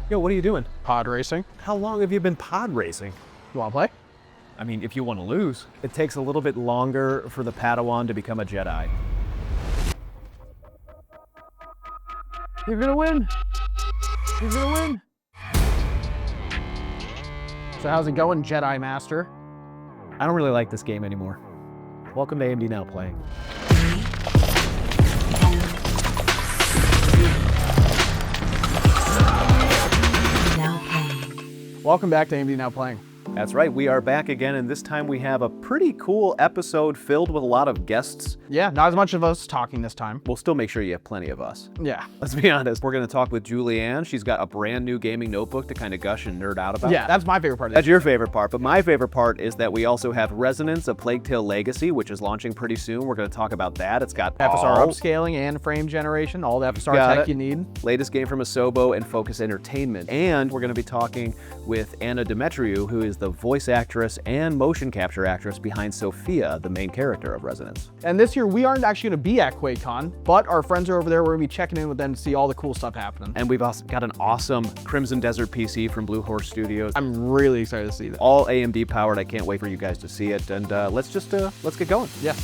Yo, what are you doing? Pod racing. How long have you been pod racing? You want to play? I mean, if you want to lose. It takes a little bit longer for the Padawan to become a Jedi. You're gonna win. You're gonna win. So how's it going, Jedi Master? I don't really like this game anymore. Welcome to AMD Now Playing. Welcome back to AMD Now Playing. That's right, we are back again, and this time we have a pretty cool episode filled with a lot of guests. Yeah, not as much of us talking this time. We'll still make sure you have plenty of us. Yeah. Let's be honest, we're gonna talk with Julianne. She's got a brand new gaming notebook to kind of gush and nerd out about. Yeah, that's my favorite part. That's your favorite part, but my favorite part is that we also have Resonance, A Plague Tale Legacy, which is launching pretty soon. We're gonna talk about that. It's got FSR upscaling and frame generation, all the FSR tech you need. Latest game from Asobo and Focus Entertainment. And we're gonna be talking with Anna Demetriou, who is the voice actress and motion capture actress behind Sophia, the main character of Resonance. And this year, we aren't actually going to be at QuakeCon, but our friends are over there. We're going to be checking in with them to see all the cool stuff happening. And we've also got an awesome Crimson Desert PC from Blue Horse Studios. I'm really excited to see that. All AMD powered. I can't wait for you guys to see it. And let's get going. Yeah.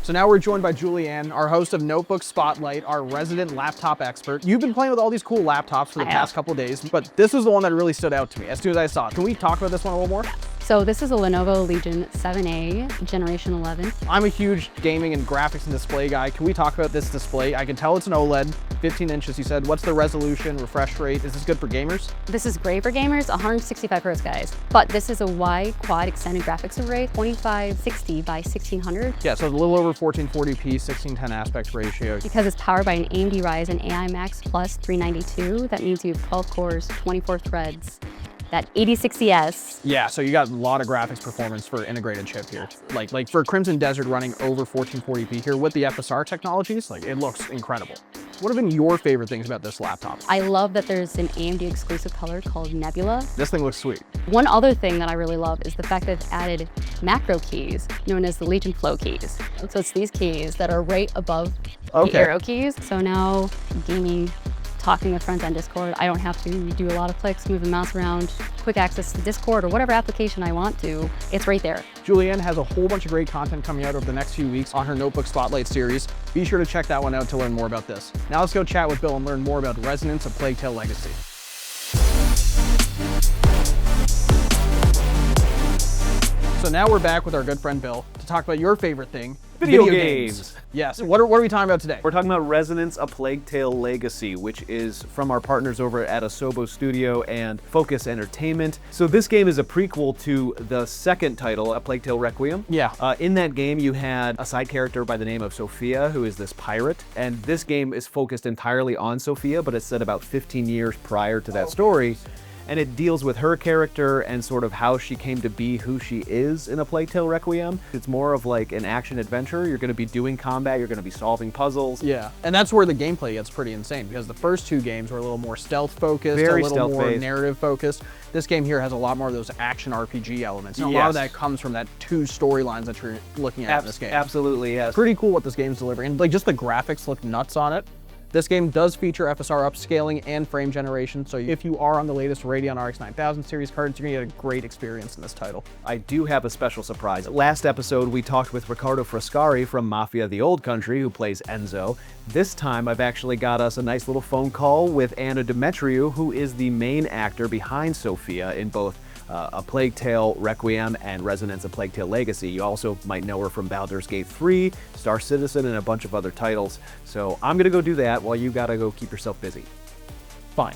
So now we're joined by Julianne, our host of Notebook Spotlight, our resident laptop expert. You've been playing with all these cool laptops for the past couple of days, but this was the one that really stood out to me as soon as I saw it. Can we talk about this one a little more? So this is a Lenovo Legion 7A, Generation 11. I'm a huge gaming and graphics and display guy. Can we talk about this display? I can tell it's an OLED, 15 inches, you said. What's the resolution, refresh rate? Is this good for gamers? This is great for gamers, 165 hertz, guys. But this is a wide quad extended graphics array, 2560 by 1600. Yeah, so it's a little over 1440p, 1610 aspect ratio. Because it's powered by an AMD Ryzen AI Max Plus 392, that means you have 12 cores, 24 threads. That 8060S. Yeah, so you got a lot of graphics performance for integrated chip here. Like for Crimson Desert running over 1440p here with the FSR technologies, like it looks incredible. What have been your favorite things about this laptop? I love that there's an AMD exclusive color called Nebula. This thing looks sweet. One other thing that I really love is the fact that it's added macro keys known as the Legion Flow keys. So it's these keys that are right above the arrow keys. So now gaming, talking with friends on Discord, I don't have to do a lot of clicks, move the mouse around, quick access to Discord or whatever application I want to, it's right there. Julianne has a whole bunch of great content coming out over the next few weeks on her Notebook Spotlight series. Be sure to check that one out to learn more about this. Now let's go chat with Bill and learn more about Resonance, A Plague Tale Legacy. So now we're back with our good friend Bill to talk about your favorite thing, Video games. Yes, what are we talking about today? We're talking about Resonance, A Plague Tale Legacy, which is from our partners over at Asobo Studio and Focus Entertainment. So this game is a prequel to the second title, A Plague Tale Requiem. Yeah. In that game, you had a side character by the name of Sophia, who is this pirate. And this game is focused entirely on Sophia, but it's set about 15 years prior to that story. And it deals with her character and sort of how she came to be who she is in A Plague Tale Requiem. It's more of like an action adventure. You're going to be doing combat, you're going to be solving puzzles. Yeah, and that's where the gameplay gets pretty insane because the first two games were a little more stealth focused, Very a little more stealth-based. narrative focused. This game here has a lot more of those action RPG elements. And a lot of that comes from that two storylines that you're looking at in this game. Absolutely, yes. Pretty cool what this game's delivering. And like just the graphics look nuts on it. This game does feature FSR upscaling and frame generation, so if you are on the latest Radeon RX 9000 series cards, you're gonna get a great experience in this title. I do have a special surprise. Last episode, we talked with Riccardo Frascari from Mafia: The Old Country, who plays Enzo. This time, I've actually got us a nice little phone call with Anna Demetriou, who is the main actor behind Sophia in both A Plague Tale Requiem and Resonance, A Plague Tale Legacy. You also might know her from Baldur's Gate 3, Star Citizen, and a bunch of other titles. So I'm gonna go do that while you gotta go keep yourself busy. Fine.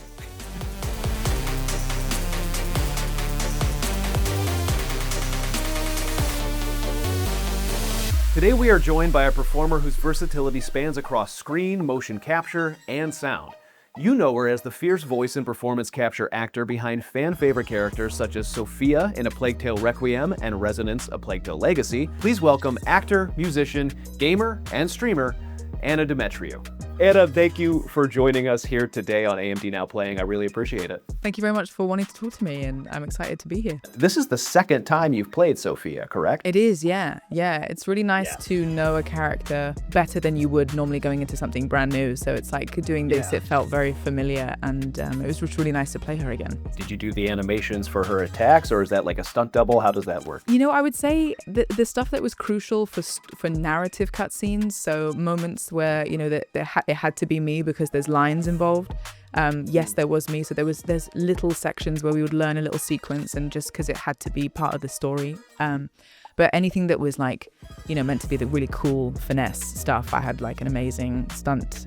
Today we are joined by a performer whose versatility spans across screen, motion capture, and sound. You know her as the fierce voice and performance capture actor behind fan-favorite characters such as Sophia in A Plague Tale Requiem and Resonance, A Plague Tale Legacy. Please welcome actor, musician, gamer, and streamer, Anna Demetriou. Anna, thank you for joining us here today on AMD Now Playing. I really appreciate it. Thank you very much for wanting to talk to me, and I'm excited to be here. This is the second time you've played Sophia, correct? It is, yeah. It's really nice to know a character better than you would normally going into something brand new. So it's like doing this, it felt very familiar, and it was just really nice to play her again. Did you do the animations for her attacks, or is that like a stunt double? How does that work? You know, I would say the stuff that was crucial for narrative cutscenes, so moments where, you know, that it had to be me because there's lines involved. Yes, there was me. So there's little sections where we would learn a little sequence, and just because it had to be part of the story. But anything that was like, you know, meant to be the really cool finesse stuff, I had like an amazing stunt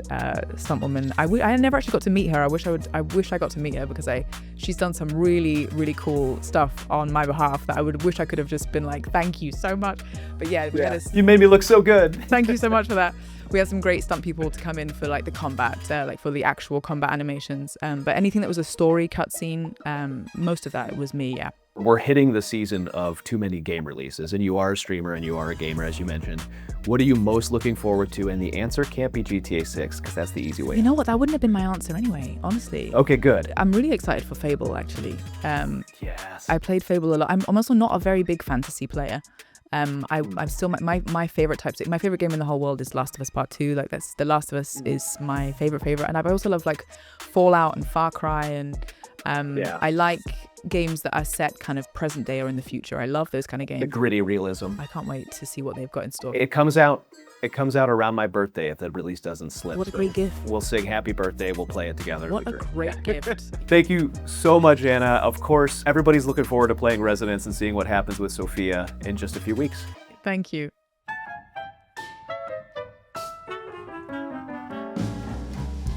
woman. I never actually got to meet her. I wish I got to meet her because she's done some really, really cool stuff on my behalf that I would wish I could have just been like, thank you so much. But yeah, You made me look so good. Thank you so much for that. We had some great stunt people to come in for like the combat, like for the actual combat animations. But anything that was a story cutscene, most of that was me, yeah. We're hitting the season of too many game releases, and you are a streamer and you are a gamer, as you mentioned. What are you most looking forward to? And the answer can't be GTA 6, because that's the easy way. You know what? That wouldn't have been my answer anyway, honestly. Okay, good. I'm really excited for Fable, actually. Yes. I played Fable a lot. I'm also not a very big fantasy player. I'm still my favorite my favorite game in the whole world is Last of Us Part 2. Like that's The Last of Us is my favorite, and I also love like Fallout and Far Cry, and I like games that are set kind of present day or in the future. I love those kind of games. The gritty realism. I can't wait to see what they've got in store. It comes out around my birthday if the release doesn't slip. What a great gift. We'll sing happy birthday, we'll play it together. What a great gift. Thank you so much, Anna. Of course, everybody's looking forward to playing Resonance and seeing what happens with Sophia in just a few weeks. Thank you.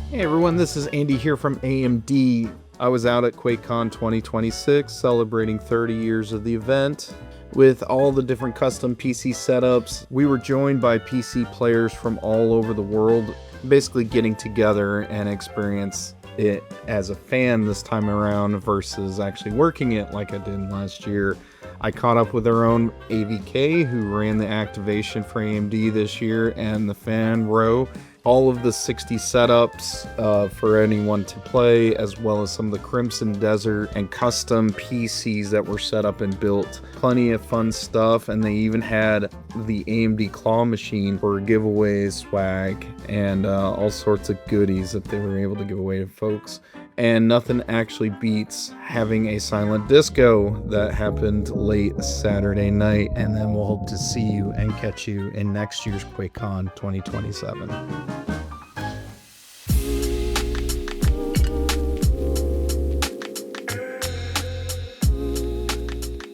Hey everyone, this is Andy here from AMD. I was out at QuakeCon 2026 celebrating 30 years of the event. With all the different custom PC setups, we were joined by PC players from all over the world, basically getting together and experience it as a fan this time around versus actually working it like I did last year. I caught up with our own AVK, who ran the activation for AMD this year, and the fan row. All of the 60 setups for anyone to play, as well as some of the Crimson Desert and custom PCs that were set up and built. Plenty of fun stuff, and they even had the AMD claw machine for giveaways, swag, and all sorts of goodies that they were able to give away to folks. And nothing actually beats having a silent disco that happened late Saturday night. And then we'll hope to see you and catch you in next year's QuakeCon 2027.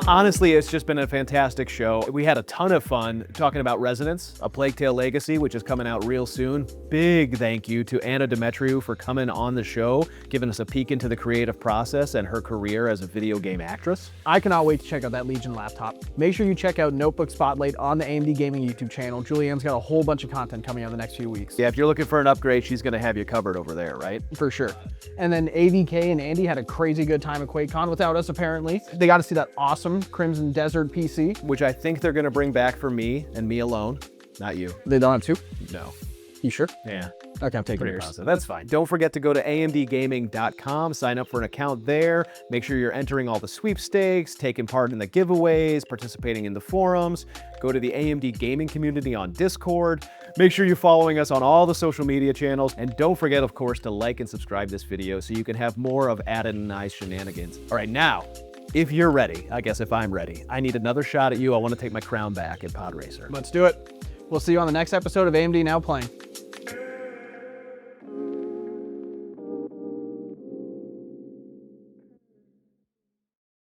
Honestly, it's just been a fantastic show. We had a ton of fun talking about Resonance, A Plague Tale Legacy, which is coming out real soon. Big thank you to Anna Demetriou for coming on the show, giving us a peek into the creative process and her career as a video game actress. I cannot wait to check out that Legion laptop. Make sure you check out Notebook Spotlight on the AMD Gaming YouTube channel. Julianne's got a whole bunch of content coming out in the next few weeks. Yeah, if you're looking for an upgrade, she's going to have you covered over there, right? For sure. And then AVK and Andy had a crazy good time at QuakeCon without us, apparently. They got to see that awesome Crimson Desert PC. Which I think they're going to bring back for me and me alone, not you. They don't have two? No. You sure? Yeah. Okay, I'm taking Pretty yours. positive. That's fine. Don't forget to go to amdgaming.com, sign up for an account there, make sure you're entering all the sweepstakes, taking part in the giveaways, participating in the forums, go to the AMD gaming community on Discord, make sure you're following us on all the social media channels, and don't forget, of course, to like and subscribe this video so you can have more of Adam and I's shenanigans. All right, now, if you're ready, I guess if I'm ready, I need another shot at you. I want to take my crown back in Pod Racer. Let's do it. We'll see you on the next episode of AMD Now Playing.